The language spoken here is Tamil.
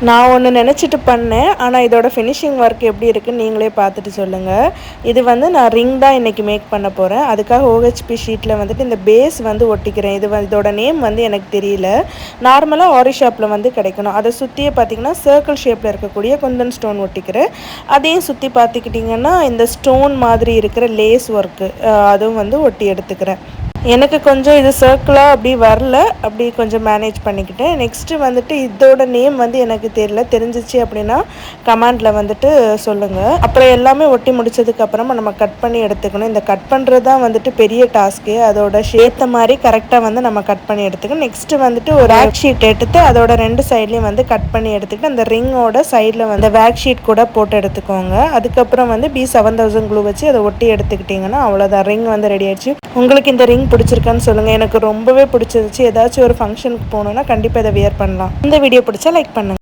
நான் ஒன்று நினச்சிட்டு பண்ணேன். ஆனால் இதோட ஃபினிஷிங் ஒர்க் எப்படி இருக்குன்னு நீங்களே பார்த்துட்டு சொல்லுங்கள். இது வந்து நான் ரிங் தான் இன்றைக்கி மேக் பண்ண போகிறேன். அதுக்காக OHP ஷீட்டில் வந்துட்டு இந்த பேஸ் வந்து ஒட்டிக்கிறேன். இதோட நேம் வந்து எனக்கு தெரியல. நார்மலாக ஆரி ஷாப்பில் வந்து கிடைக்கணும். அதை சுற்றியே பார்த்திங்கன்னா சர்க்கிள் ஷேப்பில் இருக்கக்கூடிய குந்தன் ஸ்டோன் ஒட்டிக்கிறேன். அதையும் சுற்றி பார்த்துக்கிட்டிங்கன்னா இந்த ஸ்டோன் மாதிரி இருக்கிற லேஸ் ஒர்க்கு அதுவும் வந்து ஒட்டி எடுத்துக்கிறேன். எனக்கு கொஞ்சம் இது சர்க்கிளாக அப்படி வரல, அப்படி கொஞ்சம் மேனேஜ் பண்ணிக்கிட்டேன். நெக்ஸ்ட்டு வந்துட்டு இதோட நேம் வந்து எனக்கு தெரியல. தெரிஞ்சிச்சு அப்படின்னா கமெண்டில் வந்துட்டு சொல்லுங்கள். அப்புறம் எல்லாமே ஒட்டி முடிச்சதுக்கப்புறமா நம்ம கட் பண்ணி எடுத்துக்கணும். இந்த கட் பண்ணுறது தான் வந்துட்டு பெரிய டாஸ்க்கு. அதோட ஷேத்த மாதிரி கரெக்டாக வந்து நம்ம கட் பண்ணி எடுத்துக்கணும். நெக்ஸ்ட்டு வந்துட்டு ஒரு வேக் ஷீட் எடுத்து அதோட 2 சைட்லேயும் வந்து கட் பண்ணி எடுத்துக்கிட்டு அந்த ரிங்கோட சைடில் வந்து வேக் ஷீட் கூட போட்டு எடுத்துக்கோங்க. அதுக்கப்புறம் வந்து B7000 க்ளூ வச்சு அதை ஒட்டி எடுத்துக்கிட்டிங்கன்னா அவ்வளோதான், ரிங் வந்து ரெடி ஆயிடுச்சு. உங்களுக்கு இந்த ரிங் பிடிச்சிருக்கான்னு சொல்லுங்கள். எனக்கு ரொம்பவே பிடிச்சிருச்சு. ஏதாச்சும் ஒரு ஃபங்க்ஷனுக்கு போகணுன்னா கண்டிப்பாக இதை வியர் பண்ணலாம். இந்த வீடியோ பிடிச்சா லைக் பண்ணுங்கள்.